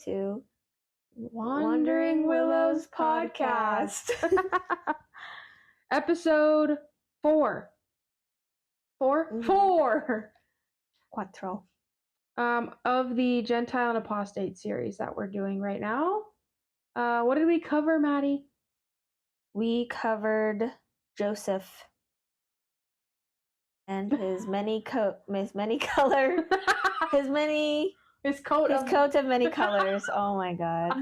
to Wandering Willows podcast. Episode 4. 4? Mhm. 4! Quattro. Of the Gentile and Apostate series that we're doing right now. What did we cover, Maddie? We covered Joseph and his many color, his coat of many colors. Oh my god.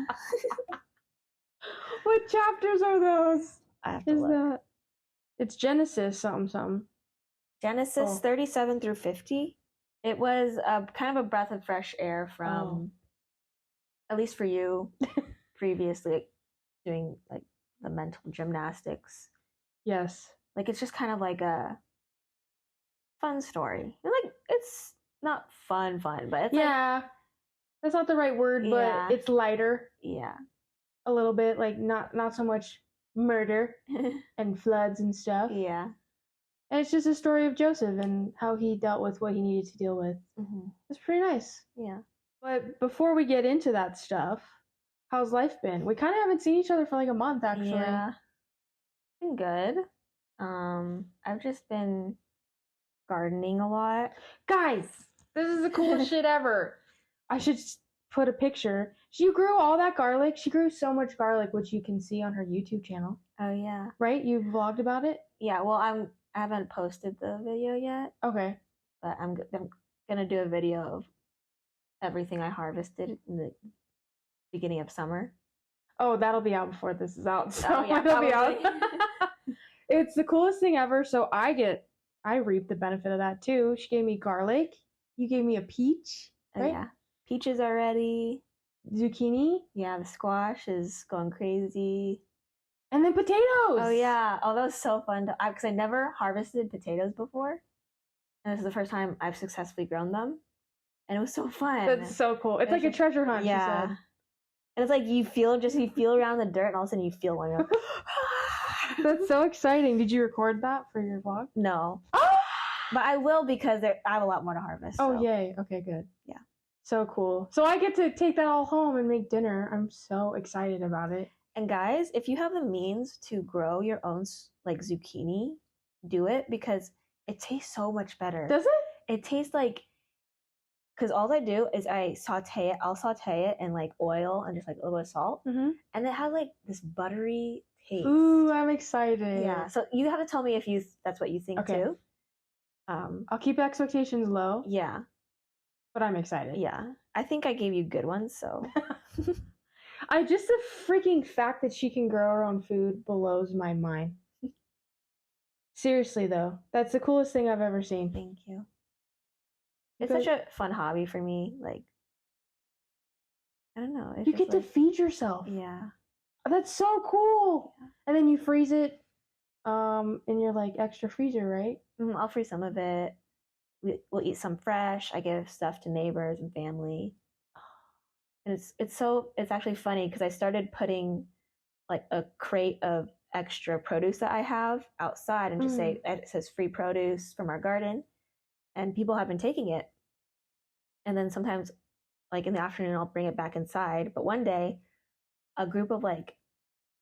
What chapters are those? I have to look. It's Genesis something. Genesis 37 through 50. It was kind of a breath of fresh air from, at least for you, previously doing like the mental gymnastics. Yes. Like it's just kind of like a fun story. Like it's not fun, but it's that's not the right word, but it's lighter. Yeah. A little bit, like not so much murder and floods and stuff. Yeah. And it's just a story of Joseph and how he dealt with what he needed to deal with. Mm-hmm. It's pretty nice. Yeah. But before we get into that stuff, how's life been? We kind of haven't seen each other for like a month, actually. Yeah. Been good. I've just been gardening a lot. Guys, this is the coolest shit ever. I should put a picture. She grew all that garlic. She grew so much garlic, which you can see on her YouTube channel. Oh, yeah. Right? You vlogged about it? Yeah, well, I haven't posted the video yet. Okay. But I'm gonna do a video of everything I harvested in the beginning of summer. Oh, that'll be out before this is out. So yeah, it'll be out. It's the coolest thing ever. So I reap the benefit of that too. She gave me garlic. You gave me a peach. Right? Yeah. Peaches already. Zucchini. Yeah, the squash is going crazy. And then potatoes. Oh, yeah. Oh, that was so fun. Because I never harvested potatoes before. And this is the first time I've successfully grown them. And it was so fun. That's so cool. It's like a treasure hunt, yeah. She said. And it's like you feel around the dirt and all of a sudden you feel one. Like, that's so exciting. Did you record that for your vlog? No. But I will because I have a lot more to harvest. Oh, yay. Okay, good. Yeah. So cool. So I get to take that all home and make dinner. I'm so excited about it. And guys, if you have the means to grow your own like zucchini, do it because it tastes so much better. Does it? It tastes like, because all I do is I'll saute it in like oil and just like a little bit of salt. Mm-hmm. And it has like this buttery taste. Ooh, I'm excited. Yeah. So you have to tell me if that's what you think too. I'll keep expectations low. Yeah. But I'm excited. Yeah. I think I gave you good ones, so. Just the freaking fact that she can grow her own food blows my mind. Seriously, though. That's the coolest thing I've ever seen. Thank you. It's such a fun hobby for me. Like, I don't know. You get to feed yourself. Yeah. That's so cool. Yeah. And then you freeze it in your, like, extra freezer, right? Mm-hmm. I'll freeze some of it. We'll eat some fresh. I give stuff to neighbors and family. And it's actually funny because I started putting like a crate of extra produce that I have outside and just say it says free produce from our garden, and people have been taking it. And then sometimes like in the afternoon I'll bring it back inside. But one day a group of like,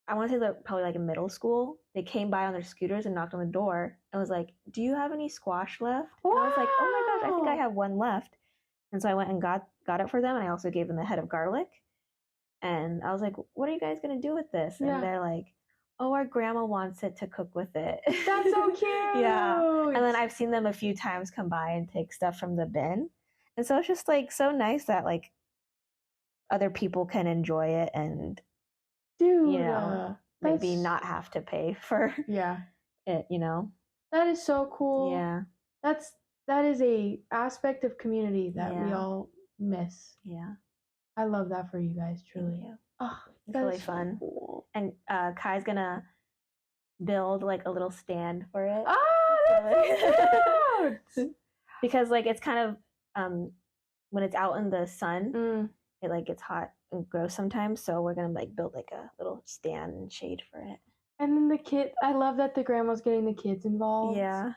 I want to say they're probably like in middle school, they came by on their scooters and knocked on the door and was like, "Do you have any squash left?" Wow. And I was like, "Oh my gosh, I think I have one left." And so I went and got it for them, and I also gave them a head of garlic. And I was like, "What are you guys going to do with this?" And they're like, "Oh, our grandma wants it to cook with it." That's so cute. Yeah. And then I've seen them a few times come by and take stuff from the bin. And so it's just like so nice that like other people can enjoy it and, dude, you know, maybe not have to pay for it, you know? That is so cool. Yeah. That is a aspect of community that we all miss. Yeah. I love that for you guys, truly. Thank you. Oh, it's really fun. Cool. And Kai's gonna build like a little stand for it. Oh, that's so cute! Because like it's kind of when it's out in the sun, it like gets hot and gross sometimes. So we're gonna like build like a little stand and shade for it. And then I love that the grandma's getting the kids involved. Yeah.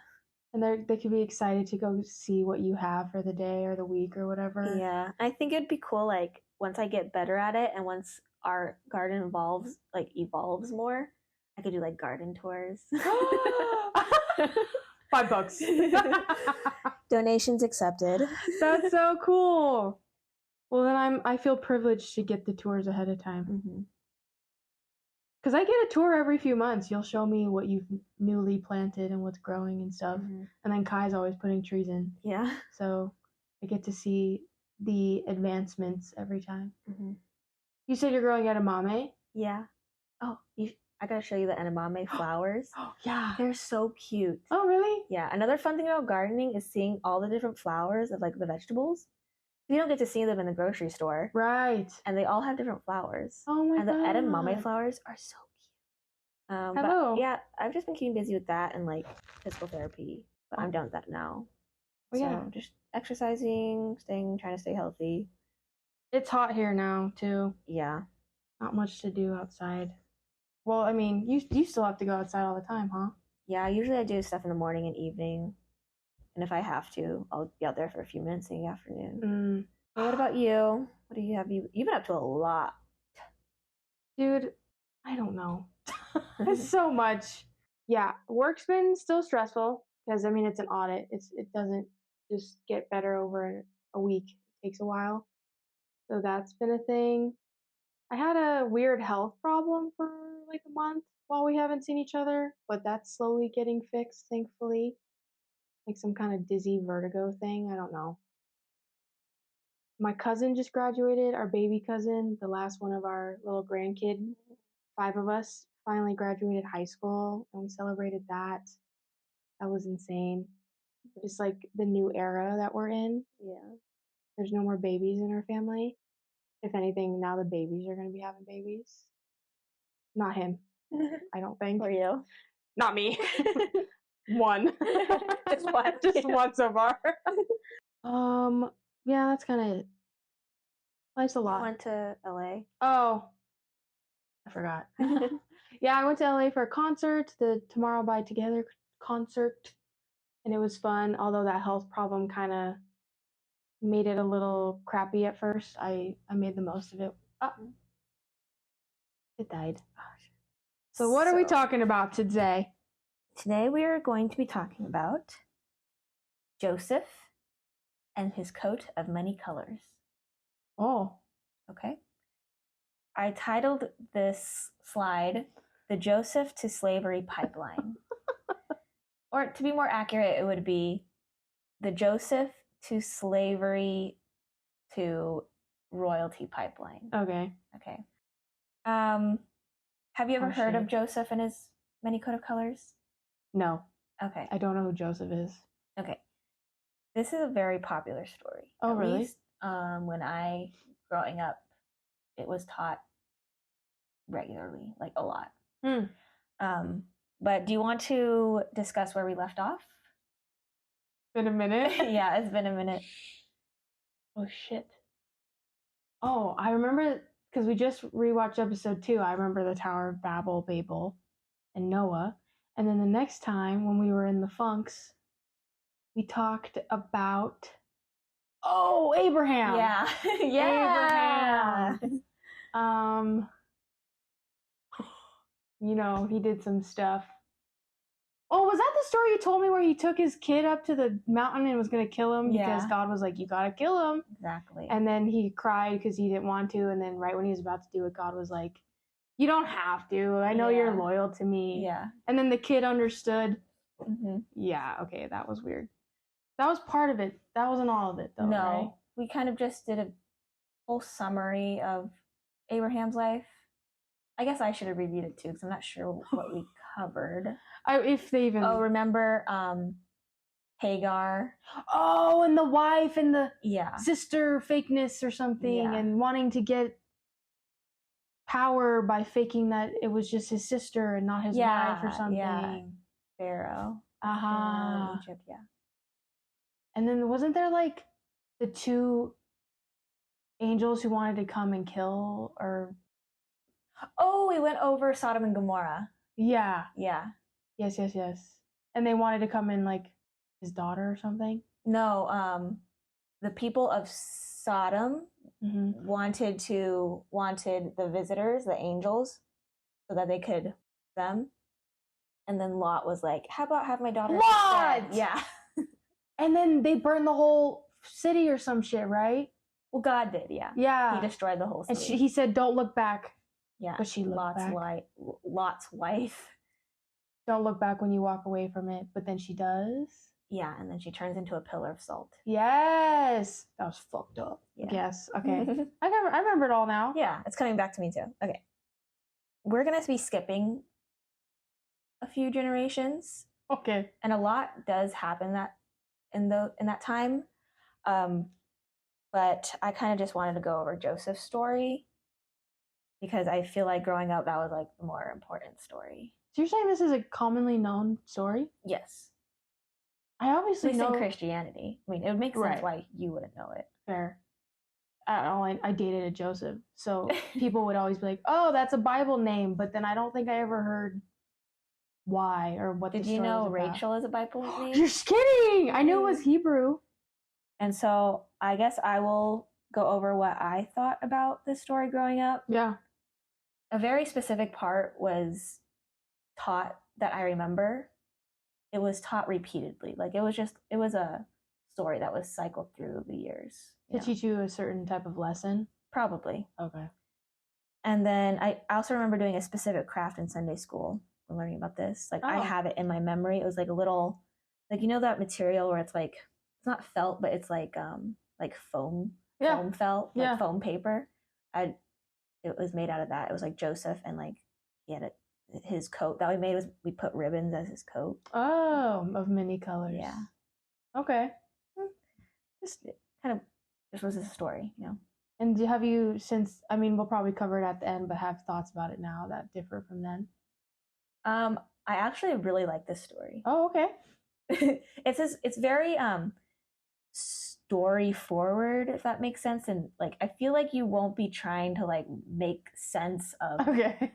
And they could be excited to go see what you have for the day or the week or whatever. Yeah. I think it'd be cool, like, once I get better at it and once our garden evolves more, I could do like garden tours. $5. Donations accepted. That's so cool. Well, then I feel privileged to get the tours ahead of time. Mm-hmm. Because I get a tour every few months. You'll show me what you've newly planted and what's growing and stuff. Mm-hmm. And then Kai's always putting trees in. Yeah. So I get to see the advancements every time. Mm-hmm. You said you're growing edamame? Yeah. Oh, I gotta show you the edamame flowers. Oh, yeah. They're so cute. Oh, really? Yeah. Another fun thing about gardening is seeing all the different flowers of like the vegetables. You don't get to see them in the grocery store. Right. And they all have different flowers. Oh my god. And the edamame flowers are so cute. Hello. But yeah, I've just been keeping busy with that and like physical therapy. But I'm done with that now. Oh, yeah. So just exercising, trying to stay healthy. It's hot here now, too. Yeah. Not much to do outside. Well, I mean, you still have to go outside all the time, huh? Yeah, usually I do stuff in the morning and evening. And if I have to, I'll be out there for a few minutes in the afternoon. What about you? What do you have? You've been up to a lot. Dude, I don't know. It's so much. Yeah, work's been still stressful because, I mean, it's an audit. It doesn't just get better over a week. It takes a while. So that's been a thing. I had a weird health problem for like a month while we haven't seen each other, but that's slowly getting fixed, thankfully. Like some kind of dizzy vertigo thing. I don't know. My cousin just graduated, our baby cousin, the last one of our little grandkid. 5 of us finally graduated high school, and we celebrated that. That was insane. Just like the new era that we're in. Yeah. There's no more babies in our family. If anything, now the babies are going to be having babies. Not him, I don't think. Or you? Not me. One. Just one. Just one so far. Yeah, that's kind of it. Life's a lot. Went to LA. Oh, I forgot. Yeah, I went to LA for a concert, the Tomorrow by Together concert, and it was fun. Although that health problem kind of made it a little crappy at first, I made the most of it. Oh, it died. So what are we talking about today? Today we are going to be talking about Joseph and his coat of many colors. Oh. Okay. I titled this slide, The Joseph to Slavery Pipeline. Or to be more accurate, it would be The Joseph to Slavery to Royalty Pipeline. Okay. Okay. Have you ever heard of Joseph and his many coat of colors? No. Okay. I don't know who Joseph is. Okay. This is a very popular story. Oh, At really? least, when growing up, it was taught regularly, like a lot. But do you want to discuss where we left off? Been a minute? Yeah, it's been a minute. Oh, shit. Oh, I remember, because we just rewatched episode 2, I remember the Tower of Babel, and Noah. And then the next time, when we were in the Funks, we talked about, Abraham! Yeah. Yeah. Abraham. He did some stuff. Oh, was that the story you told me where he took his kid up to the mountain and was going to kill him because God was like, you got to kill him? Exactly. And then he cried because he didn't want to. And then right when he was about to do it, God was like, you don't have to. I know you're loyal to me. Yeah. And then the kid understood. Mm-hmm. Yeah, okay, that was weird. That was part of it. That wasn't all of it, though, No. right? We kind of just did a whole summary of Abraham's life. I guess I should have reviewed it too, because I'm not sure what we covered. If they even... Oh, remember Hagar? Oh, and the wife and the Yeah. sister fakeness or something, Yeah. and wanting to get power by faking that it was just his sister and not his wife or something. Yeah. Pharaoh. Uh-huh. Egypt, yeah. And then wasn't there like the 2 angels who wanted to come and kill or... Oh, we went over Sodom and Gomorrah. Yeah. Yeah. Yes. And they wanted to come in like his daughter or something? No, the people of Sodom wanted the visitors, the angels, so that they could them. And then Lot was like, how about have my daughter Lot! instead? Yeah. And then they burned the whole city or some shit, right? Well, God did, yeah. Yeah. He destroyed the whole city. And he said, don't look back. Yeah. But she looked back. Lot's wife. Don't look back when you walk away from it. But then she does. Yeah, and then she turns into a pillar of salt. Yes. That was fucked up. Yeah. Yes. Okay. I remember it all now. Yeah, it's coming back to me too. Okay. We're going to be skipping a few generations. Okay. And a lot does happen in that time. But I kind of just wanted to go over Joseph's story because I feel like growing up that was like the more important story. So you're saying this is a commonly known story? Yes. I obviously know in Christianity. I mean, it would make sense why you wouldn't know it. Fair. I dated a Joseph, so people would always be like, "Oh, that's a Bible name," but then I don't think I ever heard why or what. Did you know Rachel is a Bible name? You're just kidding! I knew it was Hebrew. And so I guess I will go over what I thought about this story growing up. Yeah. A very specific part was taught that I remember. It was taught repeatedly. Like it was a story that was cycled through the years. To teach you a certain type of lesson? Probably. Okay. And then I also remember doing a specific craft in Sunday school when learning about this. Like I have it in my memory. It was like a little, like, you know that material where it's like, it's not felt, but it's like foam felt, like foam paper. It was made out of that. It was like Joseph, and like he had his coat that we made was we put ribbons as his coat. Oh, of many colors. Yeah. Okay. Just kind of just was a story, you know. And have you since? I mean, we'll probably cover it at the end, but have thoughts about it now that differ from then? I actually really like this story. Oh, okay. It's very story forward, if that makes sense, and like I feel like you won't be trying to like make sense of it,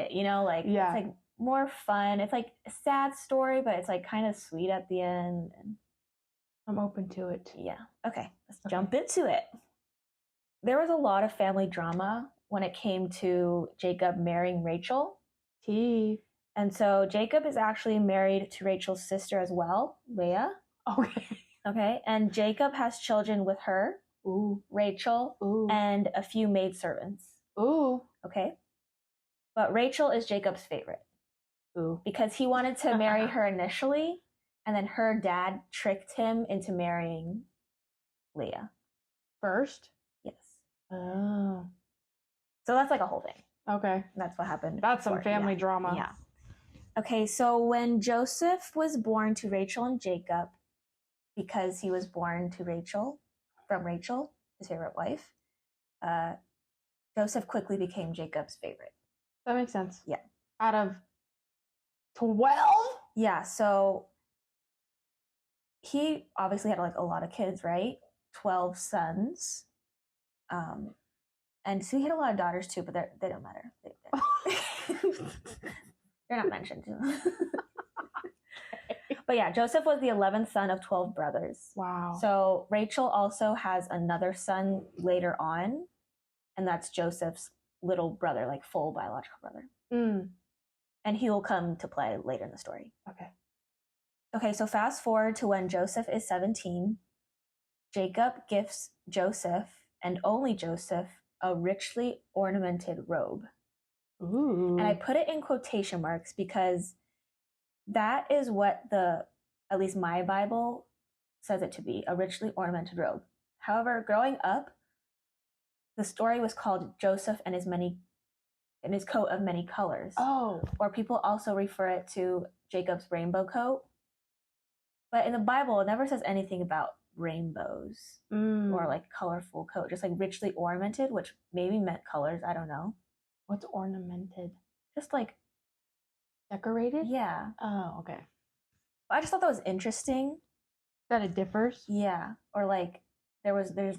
you know, like it's like more fun. It's like a sad story, but it's like kind of sweet at the end. And I'm open to it. Yeah. Okay, let's jump into it. There was a lot of family drama when it came to Jacob marrying Rachel. And so Jacob is actually married to Rachel's sister as well, Leah. Okay. And Jacob has children with her, Rachel, and a few maidservants. Okay. But Rachel is Jacob's favorite. Because he wanted to marry her initially, and then her dad tricked him into marrying Leah. First? Yes. Oh. So that's like a whole thing. Okay. That's what happened. That's some family drama. Yeah. Okay, so when Joseph was born to Rachel and Jacob, because he was born to Rachel, from Rachel, his favorite wife, Joseph quickly became Jacob's favorite. That makes sense. Yeah. Out of 12? Yeah, so he obviously had like a lot of kids, right? 12 sons. And so he had a lot of daughters too, but they don't matter. They're not mentioned. But yeah, Joseph was the 11th son of 12 brothers. Wow. So Rachel also has another son later on, and that's Joseph's little brother, like full biological brother. And he will come to play later in the story. Okay, so fast forward to when Joseph is 17. Jacob gifts Joseph, and only Joseph, a richly ornamented robe. And I put it in quotation marks because that is what at least my Bible says it to be, a richly ornamented robe. However, growing up, the story was called Joseph and his coat of many colors. Or people also refer it to Jacob's rainbow coat. But in the Bible, it never says anything about rainbows or like colorful coat, just like richly ornamented, which maybe meant colors. I don't know. What's ornamented? Just like decorated? Yeah. Oh, okay. I just thought that was interesting. That it differs? Yeah. Or like there's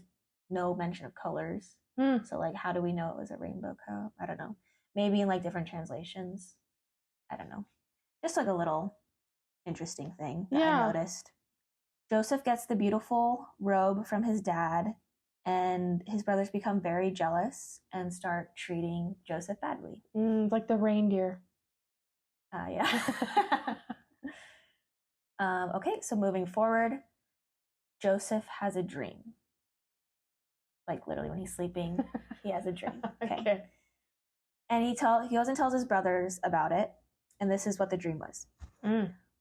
no mention of colors. So like how do we know it was a rainbow coat? I don't know. Maybe in like different translations. I don't know. Just like a little interesting thing that I noticed. Joseph gets the beautiful robe from his dad, And his brothers become very jealous and start treating Joseph badly. Like the reindeer. Yeah. Okay, so moving forward, Joseph has a dream. Like literally when he's sleeping, he has a dream. Okay. And he goes and tells his brothers about it. And this is what the dream was.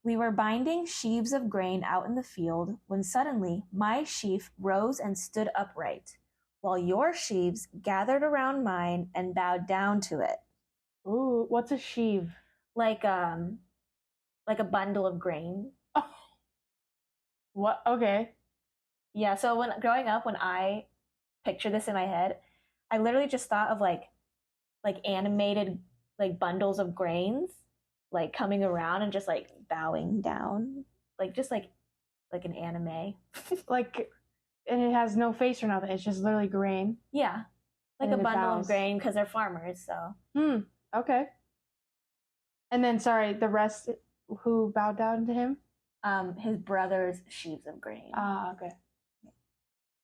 We were binding sheaves of grain out in the field when suddenly my sheaf rose and stood upright, while your sheaves gathered around mine and bowed down to it. Ooh, what's a sheave? Like a bundle of grain. Oh. What? Okay. Yeah, so when growing up, when I pictured this in my head, I literally just thought of like animated like bundles of grains like coming around and just like bowing down, like just like an anime. Like, and it has no face or nothing. It's just literally grain. Yeah, like a bundle of grain because they're farmers. So. Okay. And then, sorry, the rest who bowed down to him? His brother's sheaves of grain. Okay.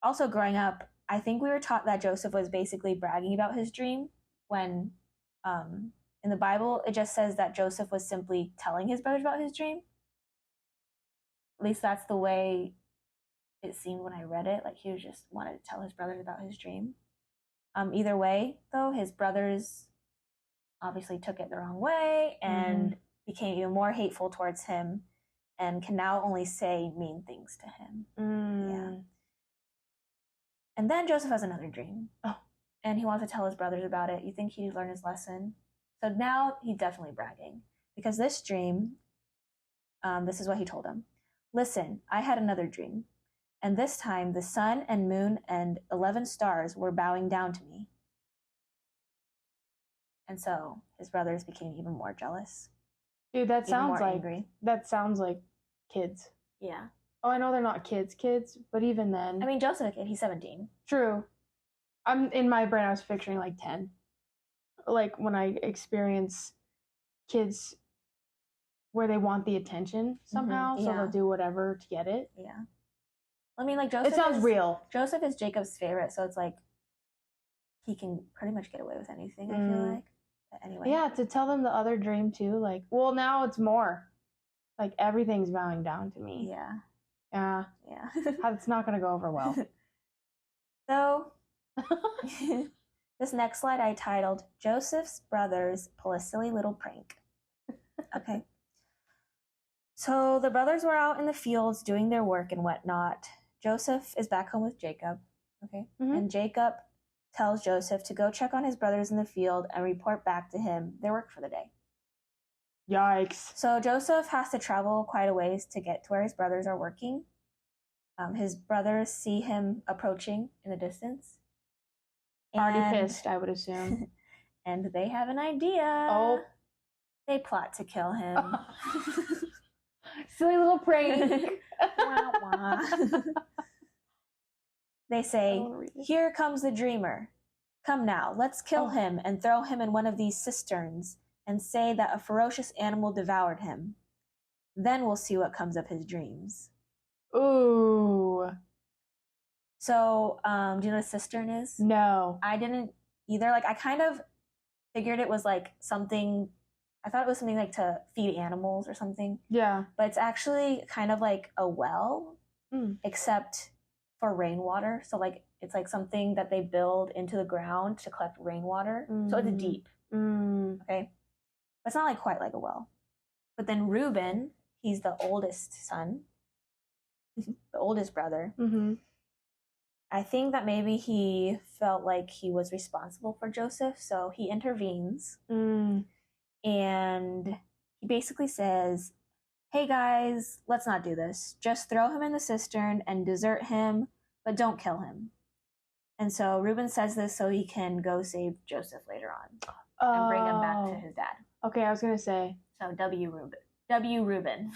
Also, growing up, I think we were taught that Joseph was basically bragging about his dream when, in the Bible, it just says that Joseph was simply telling his brothers about his dream. At least that's the way it seemed when I read it. Like he was just wanted to tell his brothers about his dream. Either way, though, his brothers obviously took it the wrong way and became even more hateful towards him and can now only say mean things to him. Yeah. And then Joseph has another dream. Oh. And he wants to tell his brothers about it. You think he'd learn his lesson? So now he's definitely bragging. Because this dream, this is what he told them. Listen, I had another dream. And this time the sun and moon and 11 stars were bowing down to me. And so his brothers became even more jealous. Dude, that sounds like angry. That sounds like kids. Yeah. Oh, I know they're not kids, but even then. I mean, Joseph, he's 17. True. I'm in my brain. I was picturing like 10. Like when I experience kids where they want the attention somehow, so they'll do whatever to get it. Yeah. I mean, like Joseph. It sounds real. Joseph is Jacob's favorite, so it's like he can pretty much get away with anything. I feel like. But anyway. Yeah, to tell them the other dream too. Like, well, now it's more. Like everything's bowing down to me. Yeah. Yeah. It's not gonna go over well. So, this next slide I titled "Joseph's Brothers Pull a Silly Little Prank." Okay. So the brothers were out in the fields doing their work and whatnot. Joseph is back home with Jacob. Okay. And Jacob tells Joseph to go check on his brothers in the field and report back to him their work for the day. Yikes. So Joseph has to travel quite a ways to get to where his brothers are working. His brothers see him approaching in the distance. Already pissed, I would assume. And they have an idea. Oh. They plot to kill him. Silly little prank. Wah, wah. They say, "Here comes the dreamer. Come now, let's kill him and throw him in one of these cisterns and say that a ferocious animal devoured him. Then we'll see what comes of his dreams." Ooh. So, do you know what a cistern is? No. I didn't either. Like, I kind of figured it was like something, I thought it was something like to feed animals or something. Yeah. But it's actually kind of like a well, except for rainwater. So, like, it's like something that they build into the ground to collect rainwater. So it's deep. Okay? But it's not like quite like a well. But then Reuben, he's the oldest son, the oldest brother. I think that maybe he felt like he was responsible for Joseph, so he intervenes. And he basically says, "Hey guys, let's not do this. Just throw him in the cistern and desert him, but don't kill him." And so Reuben says this so he can go save Joseph later on and bring him back to his dad. Okay, I was going to say. So W. Reuben.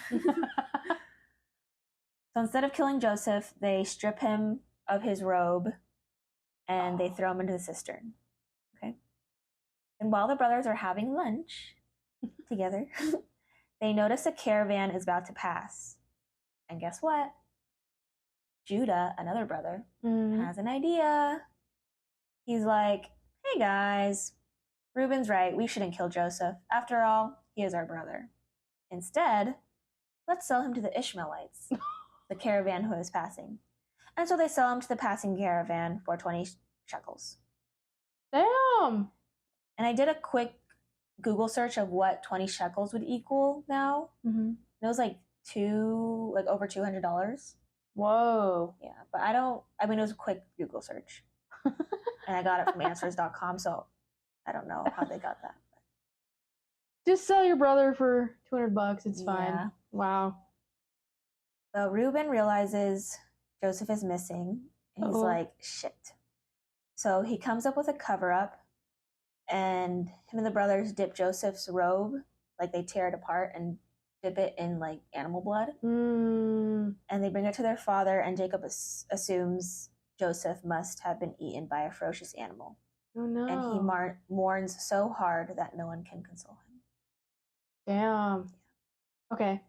So instead of killing Joseph, they strip him of his robe and they throw him into the cistern. Okay. And while the brothers are having lunch together, they notice a caravan is about to pass. And guess what? Judah, another brother, has an idea. He's like, hey guys, Reuben's right. We shouldn't kill Joseph. After all, he is our brother. Instead, let's sell him to the Ishmaelites, the caravan who is passing. And so they sell him to the passing caravan for 20 shekels. Damn! And I did a quick Google search of what 20 shekels would equal now. Mm-hmm. It was like over $200. Whoa. Yeah, but it was a quick Google search. And I got it from answers.com, so I don't know how they got that. Just sell your brother for $200. It's fine. Yeah. Wow. So Reuben realizes Joseph is missing, and he's like, shit. So he comes up with a cover-up, and him and the brothers dip Joseph's robe, like they tear it apart and dip it in like animal blood. And they bring it to their father, and Jacob assumes Joseph must have been eaten by a ferocious animal. Oh no. And he mourns so hard that no one can console him. Damn. Okay.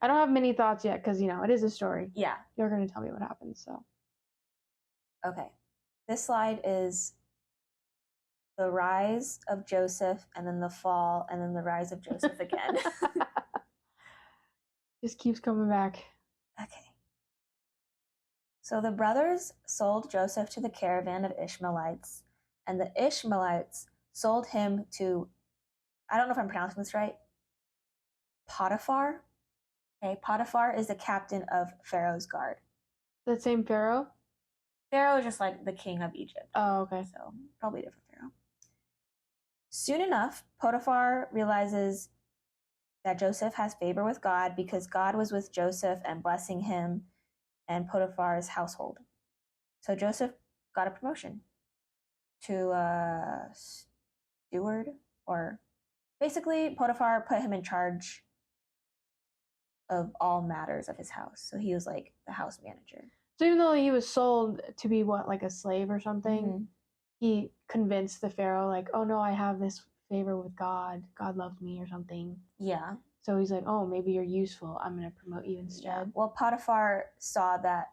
I don't have many thoughts yet because, it is a story. Yeah. You're going to tell me what happens, so. Okay. This slide is the rise of Joseph, and then the fall, and then the rise of Joseph again. Just keeps coming back. Okay. So the brothers sold Joseph to the caravan of Ishmaelites, and the Ishmaelites sold him to, I don't know if I'm pronouncing this right, Potiphar. Okay, Potiphar is the captain of Pharaoh's guard. That same Pharaoh? Pharaoh is just like the king of Egypt. Oh, okay. So probably a different Pharaoh. Soon enough, Potiphar realizes that Joseph has favor with God because God was with Joseph and blessing him and Potiphar's household. So Joseph got a promotion to steward, or basically Potiphar put him in charge of all matters of his house. So he was like the house manager. So even though he was sold to be like a slave or something, he convinced the Pharaoh like, oh no, I have this favor with God. God loves me or something. Yeah. So he's like, oh, maybe you're useful. I'm going to promote you instead. Yeah. Well, Potiphar saw that,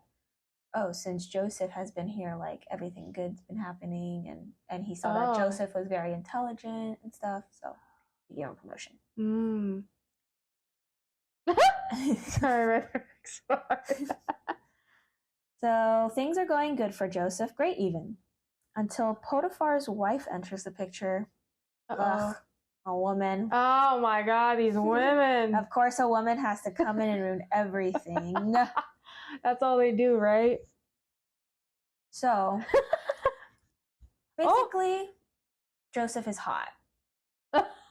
since Joseph has been here, like everything good's been happening, and he saw that Joseph was very intelligent and stuff, so he gave him a promotion. Sorry. So things are going good for Joseph, great even, until Potiphar's wife enters the picture. Ugh, a woman. Oh my God, these women. Of course, a woman has to come in and ruin everything. That's all they do, right? So, basically, Joseph is hot.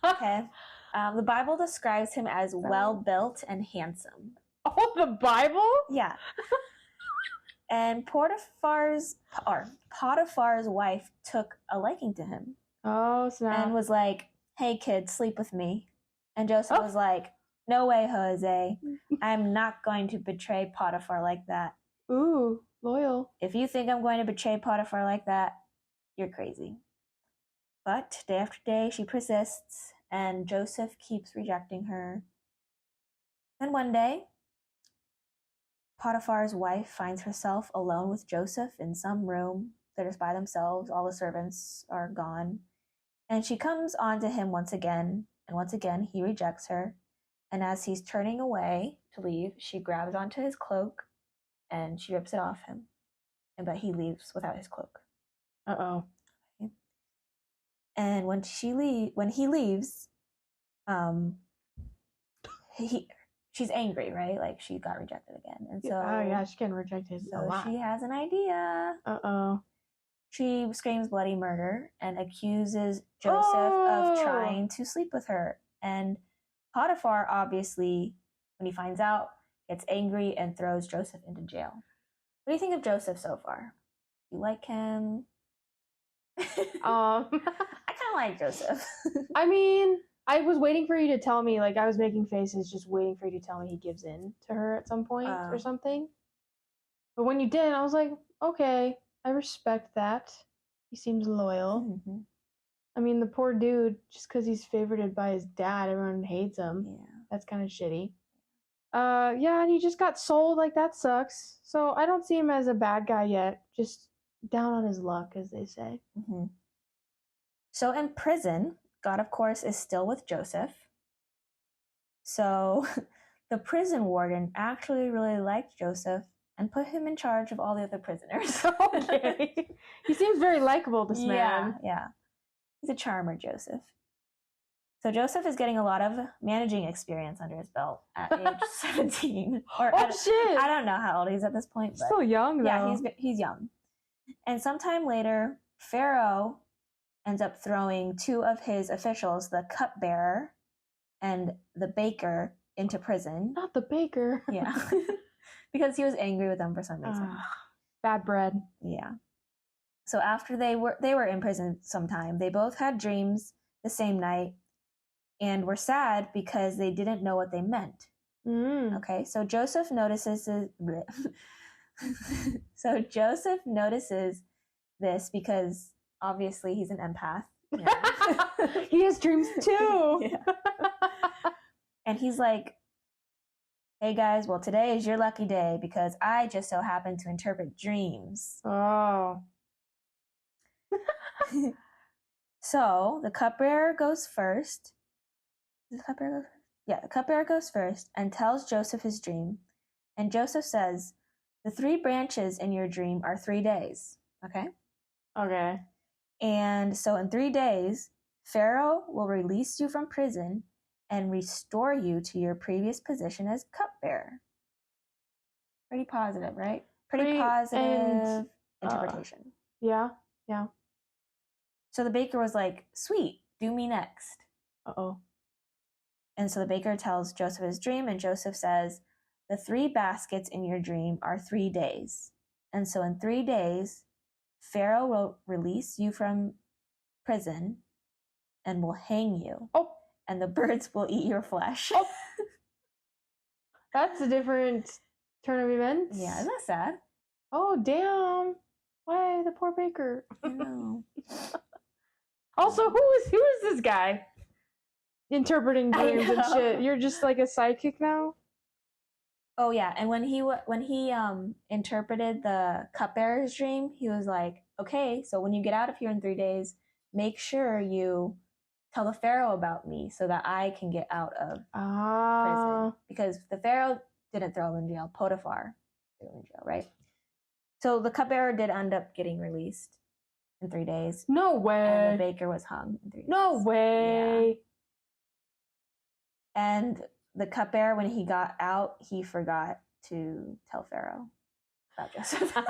Okay. The Bible describes him as well-built and handsome. Oh, the Bible? Yeah. And Potiphar's wife took a liking to him. Oh, snap. And was like, hey, kid, sleep with me. And Joseph was like, no way, Jose. I'm not going to betray Potiphar like that. Ooh, loyal. If you think I'm going to betray Potiphar like that, you're crazy. But day after day, she persists, and Joseph keeps rejecting her. Then one day, Potiphar's wife finds herself alone with Joseph in some room. They're just by themselves. All the servants are gone. And she comes on to him once again, and once again he rejects her. And as he's turning away to leave, she grabs onto his cloak and she rips it off him. But he leaves without his cloak. Uh-oh. Okay. And when he leaves, she's angry, right? Like she got rejected again. And so she can reject his a lot. She has an idea. Uh-oh. She screams bloody murder and accuses Joseph of trying to sleep with her. And Potiphar, obviously, when he finds out, gets angry and throws Joseph into jail. What do you think of Joseph so far? You like him? I kind of like Joseph. I mean, I was waiting for you to tell me, like I was making faces just waiting for you to tell me he gives in to her at some point or something. But when you did, I was like, okay, I respect that. He seems loyal. Mm-hmm. I mean, the poor dude, just because he's favorited by his dad, everyone hates him. Yeah. That's kind of shitty. Yeah, and he just got sold. Like, that sucks. So I don't see him as a bad guy yet. Just down on his luck, as they say. Mm-hmm. So in prison, God, of course, is still with Joseph. So the prison warden actually really liked Joseph and put him in charge of all the other prisoners. Okay. He seems very likable, this man. Yeah. He's a charmer, Joseph. So Joseph is getting a lot of managing experience under his belt at age 17. Or shit! I don't know how old he's at this point. But Still young, though. Yeah, he's young. And sometime later, Pharaoh ends up throwing two of his officials, the cupbearer and the baker, into prison. Not the baker. Yeah. Because he was angry with them for some reason. Bad bread. Yeah. So after they were in prison sometime, they both had dreams the same night and were sad because they didn't know what they meant. Okay, so Joseph notices this because obviously he's an empath. Yeah. He has dreams too. Yeah. And he's like, hey guys, well, today is your lucky day because I just so happen to interpret dreams. Oh. So the cupbearer goes first. The cupbearer goes first and tells Joseph his dream. And Joseph says, the 3 branches in your dream are 3 days. Okay? Okay. And so in 3 days, Pharaoh will release you from prison and restore you to your previous position as cupbearer. Pretty positive, right? Pretty positive interpretation. Yeah. So the baker was like, sweet, do me next. Uh-oh. And so the baker tells Joseph his dream, and Joseph says, the 3 baskets in your dream are 3 days. And so in 3 days, Pharaoh will release you from prison and will hang you. Oh. And the birds will eat your flesh. Oh. That's a different turn of events. Yeah, isn't that sad? Oh, damn. Why the poor baker? I know. Also, who is this guy? Interpreting dreams and shit. You're just like a psychic now? Oh yeah, and when he interpreted the cupbearer's dream, he was like, okay, so when you get out of here in 3 days, make sure you tell the Pharaoh about me so that I can get out of prison. Because the Pharaoh didn't throw him in jail. Potiphar threw him in jail, right? So the cupbearer did end up getting released in 3 days. No way. And the baker was hung in 3 days. No way. Yeah. And the cupbearer, when he got out, he forgot to tell Pharaoh about Joseph. So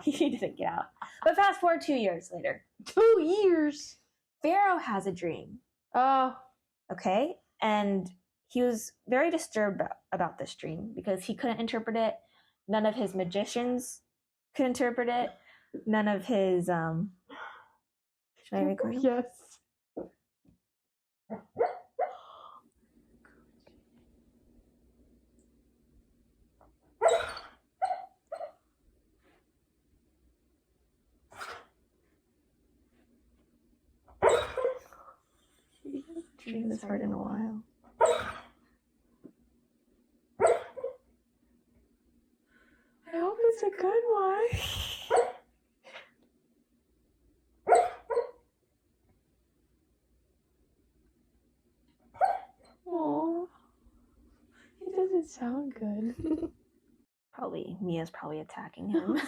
he didn't get out. But fast forward 2 years later. 2 years? Pharaoh has a dream. Oh. Okay? And he was very disturbed about this dream because he couldn't interpret it. None of his magicians could interpret it. None of his should I record him? Yes. Dream this hard in a while. I hope it's a good one. Oh, it doesn't sound good. Mia's probably attacking him.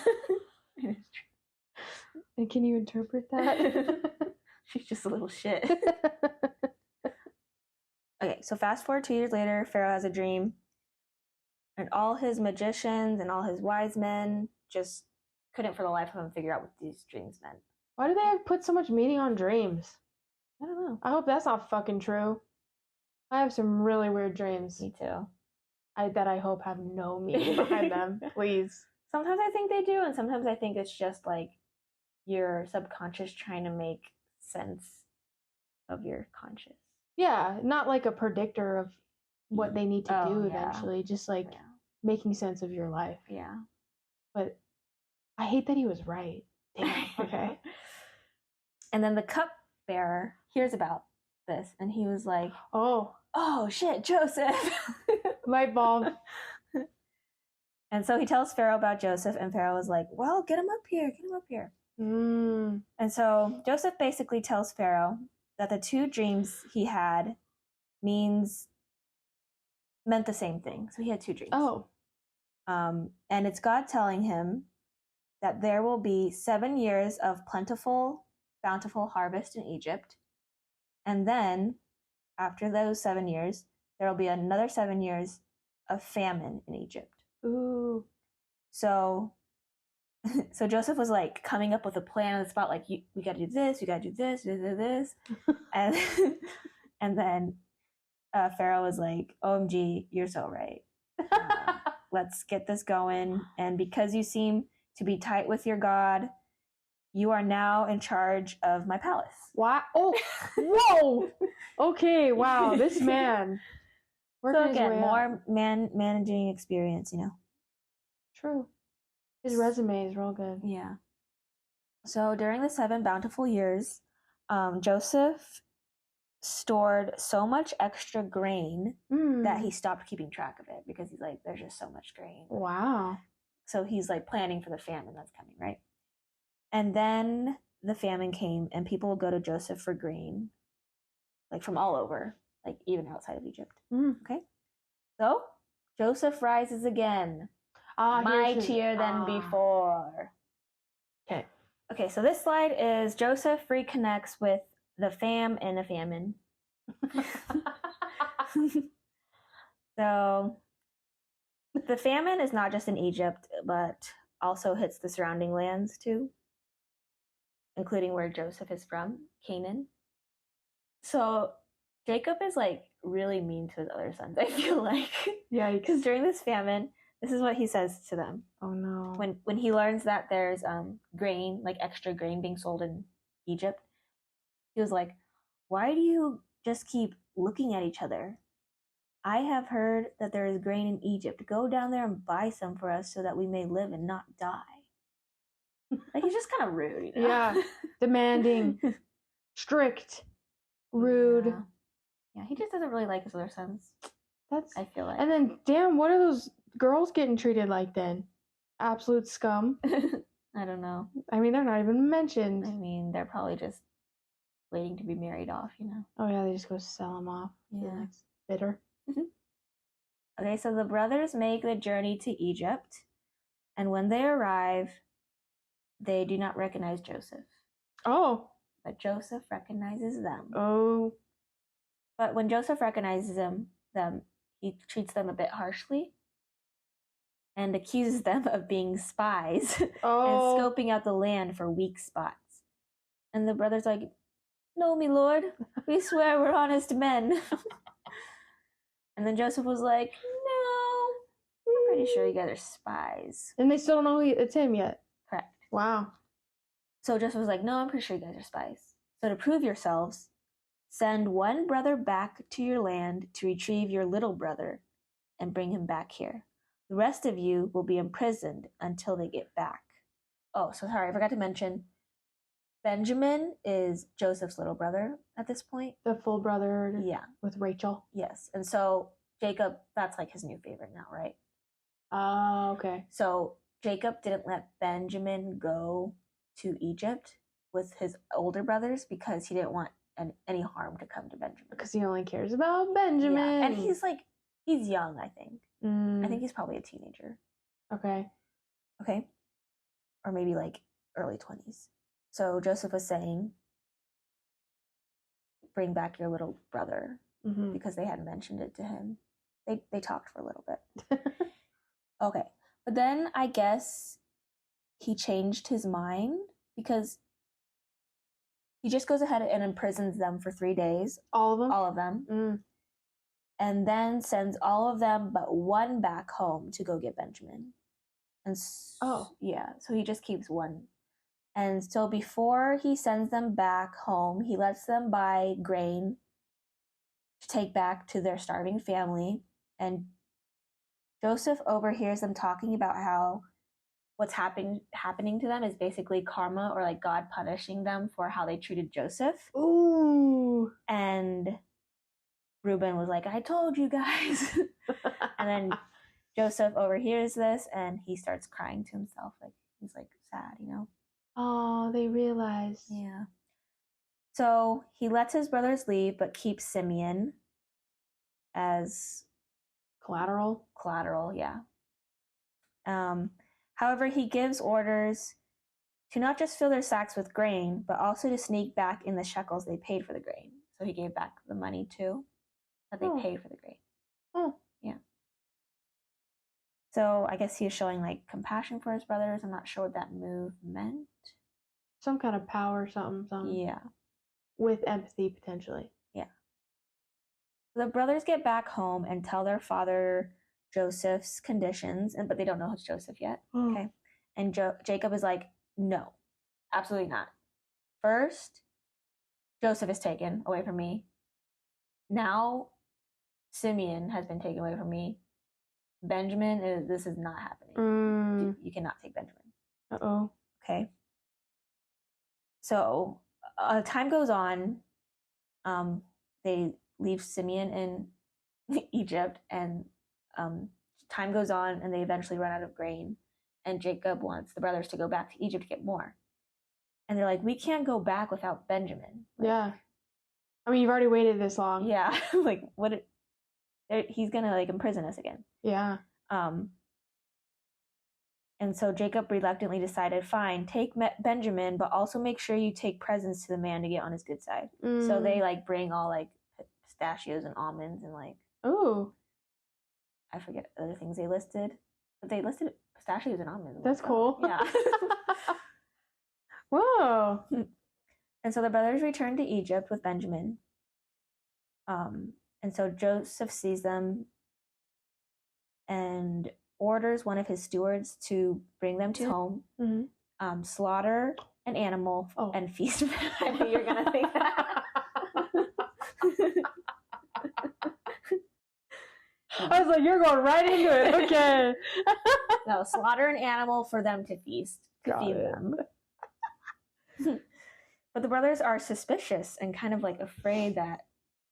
And can you interpret that? She's just a little shit. Okay, so fast forward 2 years later, Pharaoh has a dream. And all his magicians and all his wise men just couldn't for the life of them figure out what these dreams meant. Why do they put so much meaning on dreams? I don't know. I hope that's not fucking true. I have some really weird dreams. Me too. That I hope have no meaning behind them. Please. Sometimes I think they do, and sometimes I think it's just like your subconscious trying to make sense of your conscious. Yeah, not like a predictor of what they need to do eventually. Just like making sense of your life. Yeah. But I hate that he was right. Damn. Okay. And then the cupbearer hears about this, and he was like, oh shit, Joseph. Light bulb. And so he tells Pharaoh about Joseph, and Pharaoh is like, well, get him up here, get him up here. Mm. And so Joseph basically tells Pharaoh that the 2 dreams he had meant the same thing. So he had 2 dreams. Oh. And it's God telling him that there will be 7 years of plentiful, bountiful harvest in Egypt. And then, after those 7 years, there will be another 7 years of famine in Egypt. Ooh. So Joseph was like coming up with a plan on the spot, like, we got to do this, we got to do this. and then Pharaoh was like, OMG, you're so right. Let's get this going. And because you seem to be tight with your God, you are now in charge of my palace. Wow. Oh, whoa. Okay, wow. This man. So again, more managing experience, True. His resume is real good. Yeah. So during the 7 bountiful years, Joseph stored so much extra grain that he stopped keeping track of it because he's like, there's just so much grain. Wow. So he's like planning for the famine that's coming, right? And then the famine came and people would go to Joseph for grain, like from all over, like even outside of Egypt. Okay. So Joseph rises again, mightier than before. Okay, so this slide is Joseph reconnects with the fam in a famine. So the famine is not just in Egypt, but also hits the surrounding lands too, including where Joseph is from, Canaan. So Jacob is like really mean to his other sons, I feel like. Yeah, because during this famine, this is what he says to them. Oh no. When he learns that there's grain, like extra grain being sold in Egypt, he was like, why do you just keep looking at each other? I have heard that there is grain in Egypt. Go down there and buy some for us so that we may live and not die. Like, he's just kind of rude, Yeah. Demanding. Strict. Rude. Yeah, he just doesn't really like his other sons. I feel like. And then, damn, what are those girls getting treated like then? Absolute scum. I don't know. I mean, they're not even mentioned. I mean, they're probably just waiting to be married off, Oh, yeah, they just go sell them off. Yeah. It's bitter. Okay, so the brothers make the journey to Egypt, and when they arrive, they do not recognize Joseph. Oh. But Joseph recognizes them. Oh. But when Joseph recognizes them, he treats them a bit harshly and accuses them of being spies and scoping out the land for weak spots. And the brother's like, no, me lord, we swear we're honest men. And then Joseph was like, no, I'm pretty sure you guys are spies. And they still don't know it's him yet. Correct. Wow. So Joseph was like, no, I'm pretty sure you guys are spies. So to prove yourselves, send one brother back to your land to retrieve your little brother and bring him back here. The rest of you will be imprisoned until they get back. Oh, so sorry, I forgot to mention, Benjamin is Joseph's little brother at this point. The full brother. Yeah. With Rachel. Yes. And so Jacob, that's like his new favorite now, right? Oh, okay. So Jacob didn't let Benjamin go to Egypt with his older brothers because he didn't want any harm to come to Benjamin. Because he only cares about Benjamin. Yeah. And he's young, I think. I think he's probably a teenager. Okay. Or maybe like early 20s. So Joseph was saying, bring back your little brother, because they hadn't mentioned it to him. They talked for a little bit. Okay. But then I guess he changed his mind because he just goes ahead and imprisons them for 3 days. All of them? All of them. And then sends all of them but one back home to go get Benjamin. And yeah, so he just keeps one. And so before he sends them back home, he lets them buy grain to take back to their starving family. And Joseph overhears them talking about how what's happening to them is basically karma, or like God punishing them for how they treated Joseph. Ooh. And Reuben was like, I told you guys. And then Joseph overhears this and he starts crying to himself. Like, he's like sad, you know? Oh, they realized. Yeah. So he lets his brothers leave, but keeps Simeon as Collateral. Yeah. However, he gives orders to not just fill their sacks with grain, but also to sneak back in the shekels they paid for the grain. So he gave back the money too that they paid for the grain. Oh. Yeah. So I guess he was showing like compassion for his brothers. I'm not sure what that move meant. Some kind of power, something. Yeah. With empathy, potentially. Yeah. The brothers get back home and tell their father Joseph's conditions, but they don't know it's Joseph yet. Okay. And Jacob is like, no, absolutely not. First, Joseph is taken away from me. Now, Simeon has been taken away from me. Benjamin, this is not happening. You cannot take Benjamin. Uh-oh. Okay. So, time goes on. They leave Simeon in Egypt, and time goes on, and they eventually run out of grain. And Jacob wants the brothers to go back to Egypt to get more. And they're like, we can't go back without Benjamin. Like, yeah. I mean, you've already waited this long. Yeah. Like, what? He's going to, like, imprison us again. Yeah. And so Jacob reluctantly decided, fine, take Benjamin, but also make sure you take presents to the man to get on his good side. So they, like, bring all, like, pistachios and almonds and, like... Ooh. I forget other things they listed. But they listed pistachios and almonds. That's cool. Yeah. Whoa. And so the brothers return to Egypt with Benjamin. And so Joseph sees them and orders one of his stewards to bring them to home, slaughter an animal, and feast. I knew you were going to think that. I was like, you're going right into it. Okay. No, slaughter an animal for them to feast. To feed them. But the brothers are suspicious and kind of like afraid that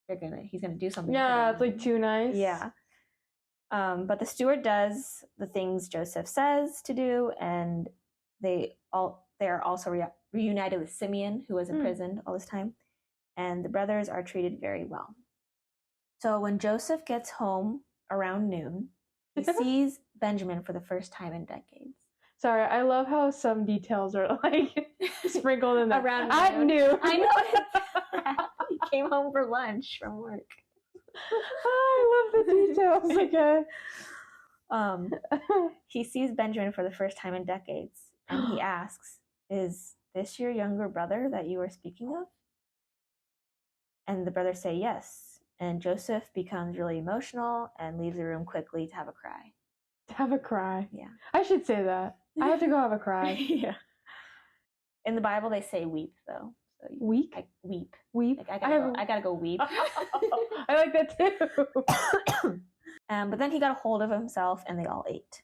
he's gonna do something. Yeah, it's like too nice. Yeah. But the steward does the things Joseph says to do, and they are also reunited with Simeon, who was imprisoned all this time, and the brothers are treated very well. So when Joseph gets home around noon, he sees Benjamin for the first time in decades. Sorry, I love how some details are like sprinkled in there. Around at noon. I know. He came home for lunch from work. I love the details. Okay. He sees Benjamin for the first time in decades, and he asks, "Is this your younger brother that you were speaking of?" And the brothers say yes. And Joseph becomes really emotional and leaves the room quickly to have a cry. To have a cry. Yeah. I should say that. I have to go have a cry. Yeah. In the Bible, they say weep, though. So weep? Weep. Weep? Like, I gotta go weep. I like that too. But then he got a hold of himself and they all ate.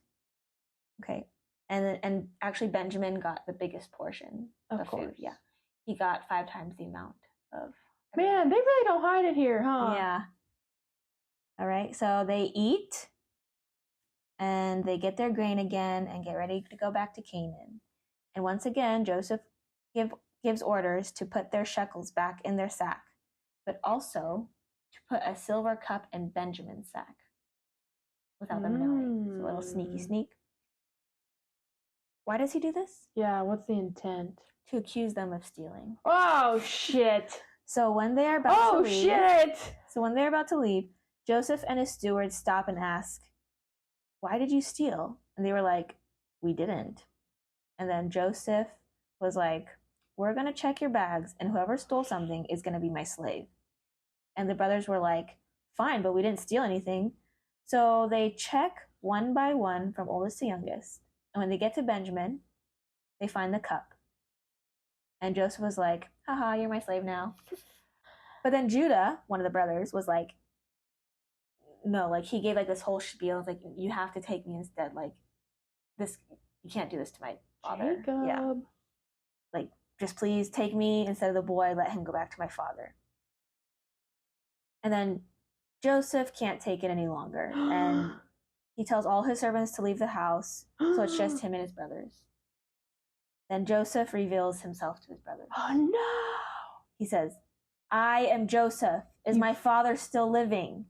Okay. And actually Benjamin got the biggest portion of food. Yeah. He got 5 times the amount of... Man, they really don't hide it here, huh? Yeah. All right. So they eat and they get their grain again and get ready to go back to Canaan. And once again, Joseph gives orders to put their shekels back in their sack, but also to put a silver cup in Benjamin's sack without them knowing. So a little sneaky sneak. Why does he do this? Yeah, what's the intent? To accuse them of stealing. Oh, shit. So when they are about to leave... Oh, shit! So when they're about to leave, Joseph and his stewards stop and ask, "Why did you steal?" And they were like, "We didn't." And then Joseph was like, "We're going to check your bags, and whoever stole something is going to be my slave." And the brothers were like, "Fine, but we didn't steal anything." So they check one by one from oldest to youngest. And when they get to Benjamin, they find the cup. And Joseph was like, "Haha, you're my slave now." But then Judah, one of the brothers, was like, no, like he gave like this whole spiel. It's like, you have to take me instead. Like this, you can't do this to my father. Jacob. Yeah. Like, just please take me instead of the boy. Let him go back to my father. And then Joseph can't take it any longer, and he tells all his servants to leave the house, so it's just him and his brothers. Then Joseph reveals himself to his brothers. Oh no! He says, I am Joseph. Is my father still living?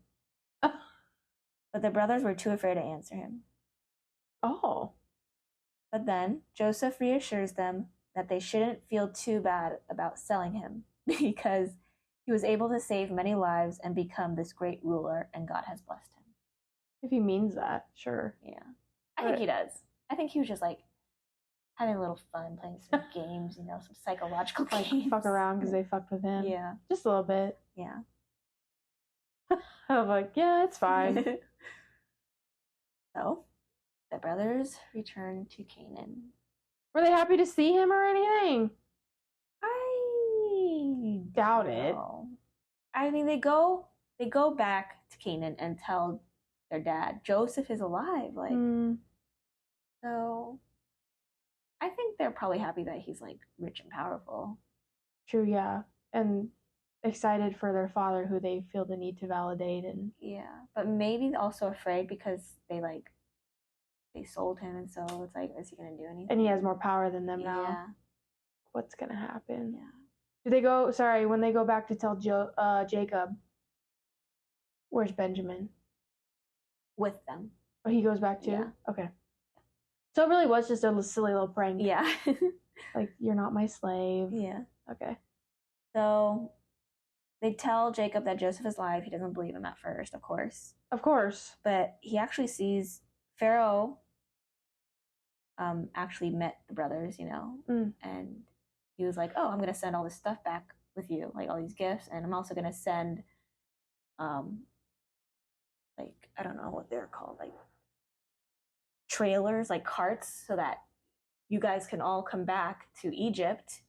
But the brothers were too afraid to answer him. Oh. But then Joseph reassures them that they shouldn't feel too bad about selling him because he was able to save many lives and become this great ruler, and God has blessed him. If he means that, sure. Yeah. I think he does. I think he was just like having a little fun, playing some games, some psychological games. Fuck around because they fucked with him. Yeah. Just a little bit. Yeah. I was like, yeah, it's fine. So, the brothers return to Canaan. Were they happy to see him or anything? I doubt it. I mean, they go back to Canaan and tell their dad Joseph is alive. So I think they're probably happy that he's like rich and powerful. True, yeah, and excited for their father, who they feel the need to validate, and but maybe also afraid because they sold him, and so it's like, is he gonna do anything? And he has more power than them now. Yeah. What's gonna happen? Yeah. Do they go? Sorry, when they go back to tell Jacob, where's Benjamin? With them. Oh, he goes back too? Yeah. Okay. So it really was just a silly little prank. Yeah. Like, you're not my slave. Yeah. Okay. So they tell Jacob that Joseph is alive. He doesn't believe him at first, of course. Of course. But he actually sees Pharaoh actually met the brothers, and he was like, oh, I'm going to send all this stuff back with you, like all these gifts, and I'm also going to send, I don't know what they're called, like trailers, like carts, so that you guys can all come back to Egypt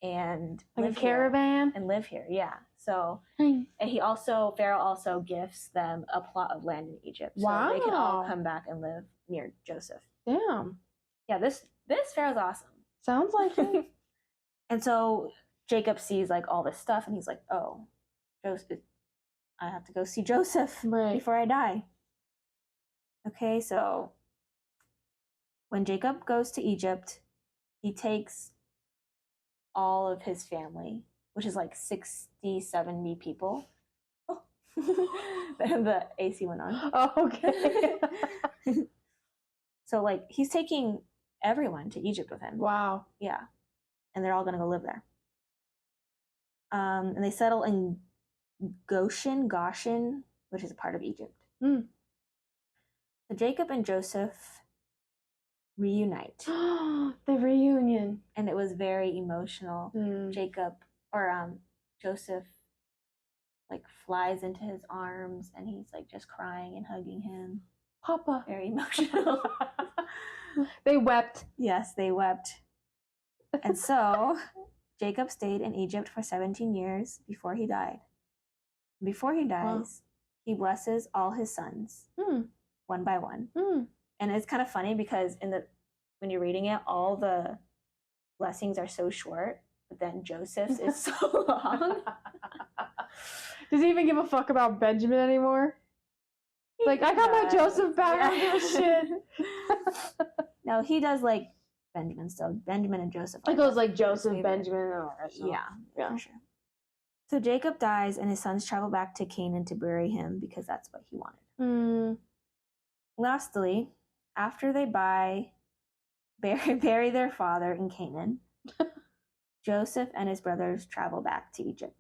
and like a caravan and live here. Yeah. So, and Pharaoh also gifts them a plot of land in Egypt, so they can all come back and live near Joseph. Damn. Yeah, this Pharaoh's awesome. Sounds like it. And so Jacob sees like all this stuff, and he's like, oh, Joseph, I have to go see Joseph before I die. Okay, so when Jacob goes to Egypt, he takes all of his family, which is like 60, 70 people. Oh, the AC went on. Oh, okay. So like he's taking everyone to Egypt with him. Wow. Yeah. And they're all going to go live there. And they settle in Goshen, which is a part of Egypt. So Jacob and Joseph reunite. The reunion. And it was very emotional. Joseph like flies into his arms, and he's like just crying and hugging him. Papa. Very emotional. They wept. Yes, they wept. And so Jacob stayed in Egypt for 17 years before he died. Before he dies, he blesses all his sons one by one. And it's kind of funny because when you're reading it, all the blessings are so short, but then Joseph's is so long. Does he even give a fuck about Benjamin anymore? Like, I got my Joseph back. I don't give a shit. No, he does like Benjamin still. Benjamin and Joseph. It goes like Joseph, Benjamin, and all that stuff. Yeah, for sure. So Jacob dies, and his sons travel back to Canaan to bury him because that's what he wanted. Lastly, after they bury their father in Canaan, Joseph and his brothers travel back to Egypt.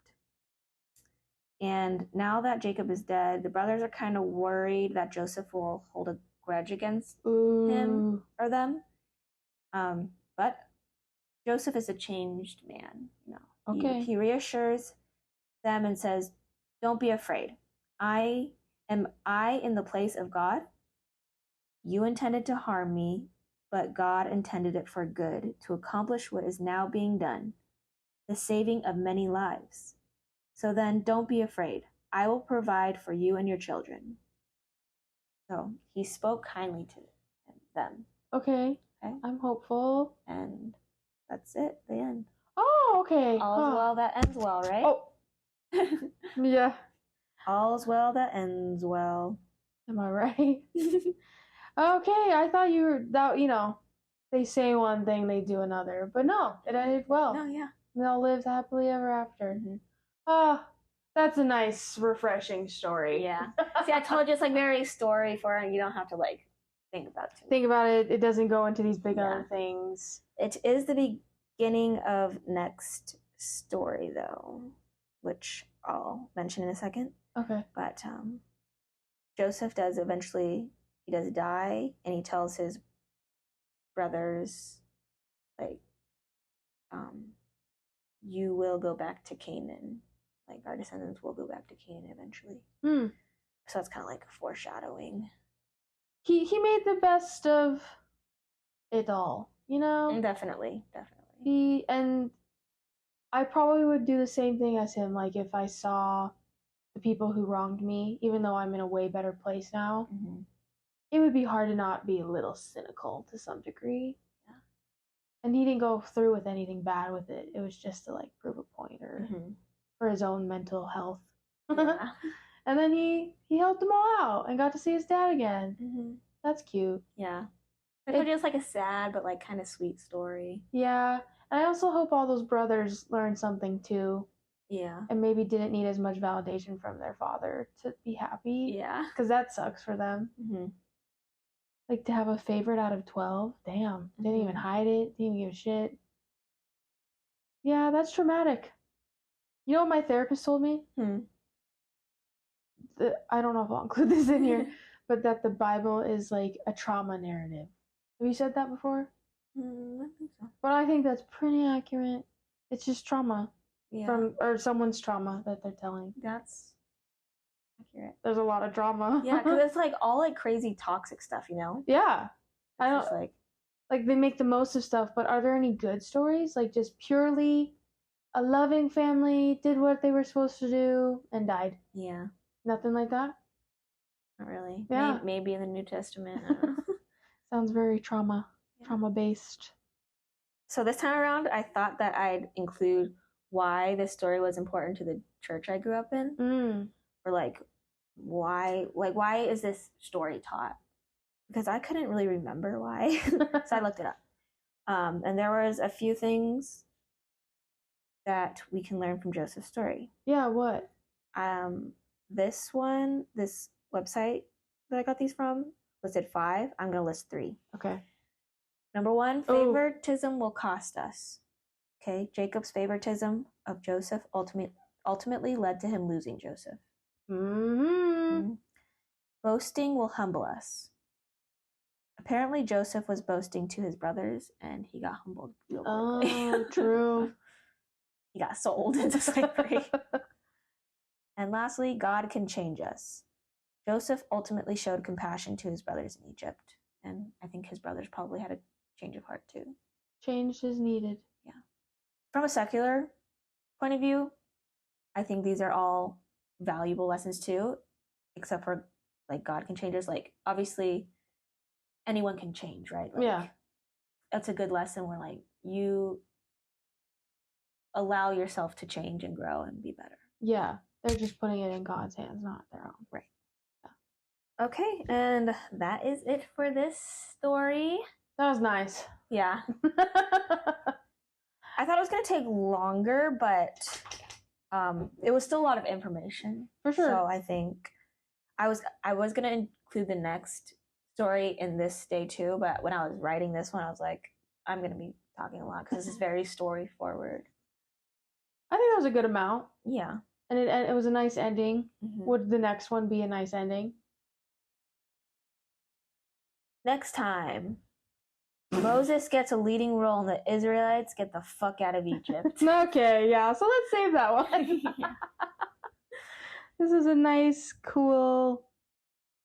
And now that Jacob is dead, the brothers are kind of worried that Joseph will hold a grudge against him or them. But Joseph is a changed man. Okay. He reassures them and says, don't be afraid. Am I in the place of God? You intended to harm me, but God intended it for good, to accomplish what is now being done, the saving of many lives. So then, don't be afraid. I will provide for you and your children. So he spoke kindly to them. Okay. I'm hopeful. And that's it. The end. Oh, okay. All's well that ends well, right? Oh. Yeah. All's well that ends well. Am I right? Okay, I thought you were that. They say one thing, they do another, but no, it ended well. No, yeah. They all lived happily ever after. That's a nice, refreshing story. Yeah. See, I told you it's like very story for, and you don't have to like think about it. Think about it. It doesn't go into these big other things. It is the beginning of next story, though, which I'll mention in a second. Okay. But Joseph does eventually, he does die, and he tells his brothers, like, you will go back to Canaan. Like, our descendants will go back to Canaan eventually. So it's kind of like a foreshadowing. He made the best of it all, Definitely. And I probably would do the same thing as him. Like, if I saw the people who wronged me, even though I'm in a way better place now, it would be hard to not be a little cynical to some degree. Yeah. And he didn't go through with anything bad with it. It was just to like prove a point or for his own mental health. Yeah. And then he helped them all out and got to see his dad again. That's cute. Yeah. It's just like a sad but like kind of sweet story. Yeah. And I also hope all those brothers learned something too. Yeah. And maybe didn't need as much validation from their father to be happy. Yeah. Because that sucks for them. Like to have a favorite out of 12. Damn. Didn't even hide it. Didn't even give a shit. Yeah, that's traumatic. You know what my therapist told me? I don't know if I'll include this in here, but that the Bible is like a trauma narrative. Have you said that before? I think so. But I think that's pretty accurate. It's just trauma. Yeah. Or someone's trauma that they're telling. That's accurate. There's a lot of drama. Yeah, because it's like all like crazy toxic stuff, Yeah. I don't like they make the most of stuff, but are there any good stories? Like just purely a loving family did what they were supposed to do and died. Yeah. Nothing like that? Not really. Yeah. Maybe in the New Testament. Sounds very trauma-based. So this time around, I thought that I'd include why this story was important to the church I grew up in. Or like why is this story taught? Because I couldn't really remember why. So I looked it up. And there was a few things that we can learn from Joseph's story. Yeah, what? This website that I got these from listed 5. I'm going to list 3. Okay. Number 1, favoritism will cost us. Okay, Jacob's favoritism of Joseph ultimately led to him losing Joseph. Boasting will humble us. Apparently, Joseph was boasting to his brothers, and he got humbled real quickly. Oh, true. He got sold into slavery. And lastly, God can change us. Joseph ultimately showed compassion to his brothers in Egypt, and I think his brothers probably had a change of heart too. Change is needed. Yeah. From a secular point of view, I think these are all valuable lessons too, except for like God can change us. Like obviously anyone can change, right? Like, yeah. That's a good lesson where like you allow yourself to change and grow and be better. Yeah. They're just putting it in God's hands, not their own. Right. Yeah. Okay, and that is it for this story. That was nice. Yeah. I thought it was going to take longer, but it was still a lot of information. For sure. So I think I was going to include the next story in this day too, but when I was writing this one, I was like, I'm going to be talking a lot because this is very story forward. I think that was a good amount. Yeah. And it was a nice ending. Would the next one be a nice ending? Next time, Moses gets a leading role and the Israelites get the fuck out of Egypt. Okay, yeah. So let's save that one. This is a nice, cool,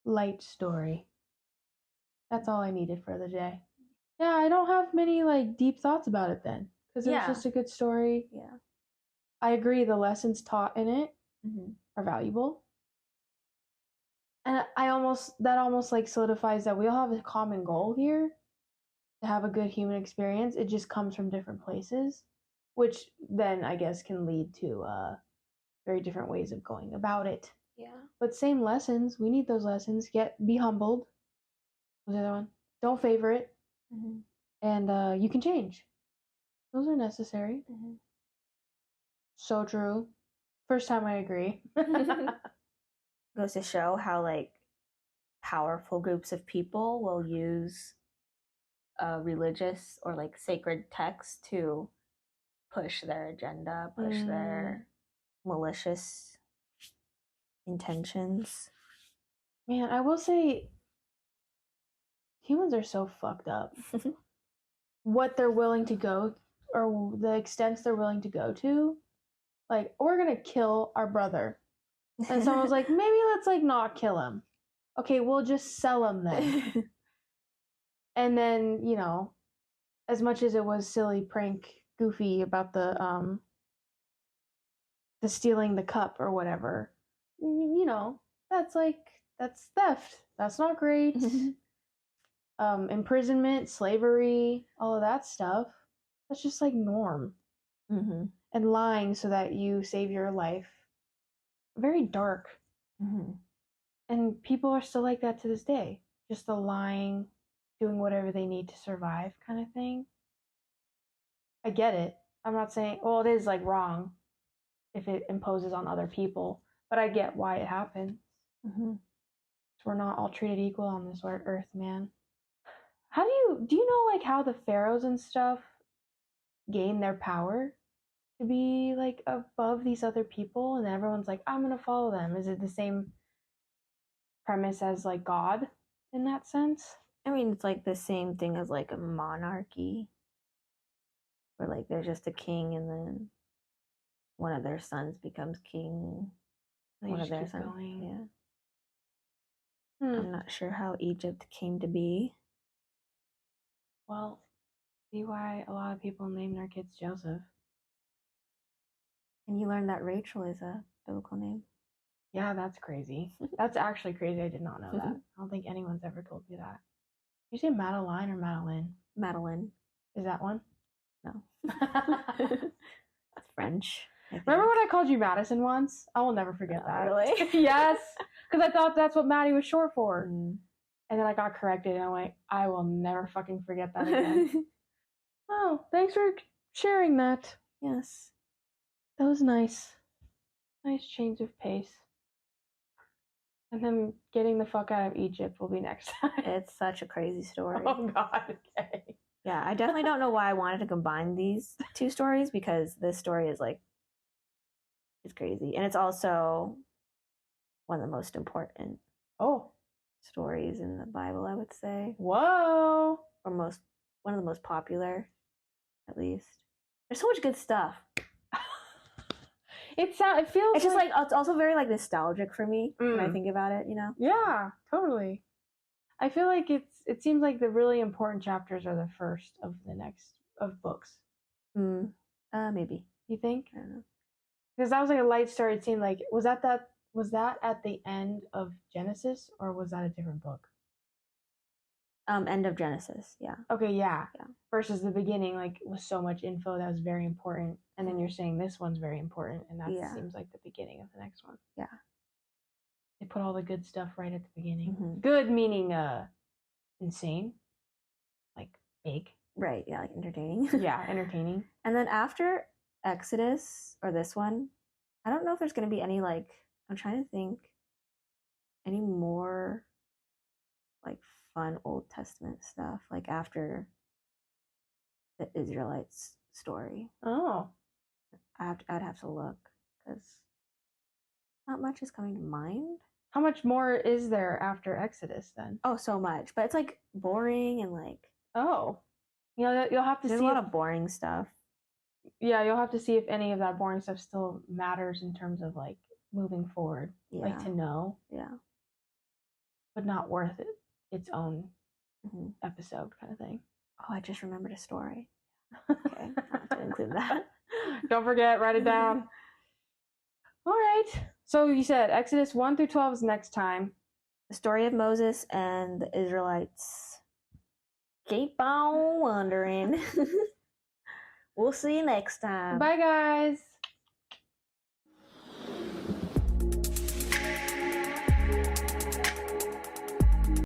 light story. That's all I needed for the day. Yeah, I don't have many like deep thoughts about it then, because it was just a good story. Yeah. I agree. The lessons taught in it are valuable, and that almost like solidifies that we all have a common goal here to have a good human experience. It just comes from different places, which then I guess can lead to very different ways of going about it. Yeah. But same lessons. We need those lessons. Be humbled. What's the other one? Don't favor it. Mm-hmm. And you can change. Those are necessary. Mm-hmm. So true. First time I agree. Goes to show how like powerful groups of people will use religious or like sacred text to push their agenda, push their malicious intentions. Man, I will say humans are so fucked up. What they're willing to go, or the extents they're willing to go to. Like, we're gonna kill our brother. And someone's like, maybe let's like not kill him. Okay, we'll just sell him then. And then, you know, as much as it was silly prank goofy about the stealing the cup or whatever, you know, that's theft. That's not great. Imprisonment, slavery, all of that stuff. That's just like norm. Mm-hmm. And lying so that you save your life. Very dark. Mm-hmm. And people are still like that to this day. Just the lying, doing whatever they need to survive kind of thing. I get it. I'm not saying, well, it is like wrong if it imposes on other people, but I get why it happens. Mm-hmm. We're not all treated equal on this earth, man. How do you know like how the pharaohs and stuff gain their power to be like above these other people, and everyone's like, I'm gonna follow them? Is it the same premise as like God in that sense? I mean, it's like the same thing as like a monarchy, where like there's just a king, and then one of their sons becomes king. One of their sons, yeah. I'm not sure how Egypt came to be. Well, see why a lot of people name their kids Joseph. And you learned that Rachel is a biblical name. Yeah, that's crazy. That's actually crazy. I did not know that. I don't think anyone's ever told me that. You say Madeline or Madeline? Madeline. Is that one? No. That's French. Remember when I called you Madison once? I will never forget that. Really? Yes. Because I thought that's what Maddie was short for. And then I got corrected and I'm like, I will never fucking forget that again. Oh, thanks for sharing that. Yes. That was nice. Nice change of pace. And then getting the fuck out of Egypt will be next time. It's such a crazy story. Oh, God. Okay. Yeah, I definitely don't know why I wanted to combine these two stories, because this story is like, it's crazy. And it's also one of the most important stories in the Bible, I would say. Whoa. Or one of the most popular, at least. There's so much good stuff. It feels. It's just like it's also very like nostalgic for me when I think about it, you know? Yeah, totally. I feel like it seems like the really important chapters are the first of the next of books. Maybe. You think? I don't know. Because that was like a light story. It seemed like was that at the end of Genesis, or was that a different book? End of Genesis, yeah. Okay, yeah. Versus the beginning, like, was so much info that was very important, and then you're saying this one's very important, and that seems like the beginning of the next one. Yeah. They put all the good stuff right at the beginning. Mm-hmm. Good meaning insane, like big. Right, yeah, like entertaining. Yeah, entertaining. And then after Exodus, or this one, I don't know if there's going to be any, like, I'm trying to think, any more, like, fun Old Testament stuff, like, after the Israelites story. Oh. I'd have to look, because not much is coming to mind. How much more is there after Exodus, then? Oh, so much. But it's, like, boring and, like... Oh. You know, you'll have to see... There's a lot of boring stuff. Yeah, you'll have to see if any of that boring stuff still matters in terms of, like, moving forward. Yeah. Like, to know. Yeah. But not worth it. Its own episode kind of thing. Oh, I just remembered a story. Okay, I'll have to include that. Don't forget, write it down. All right. So you said Exodus 1 through 12 is next time. The story of Moses and the Israelites. Keep on wondering. We'll see you next time. Bye, guys.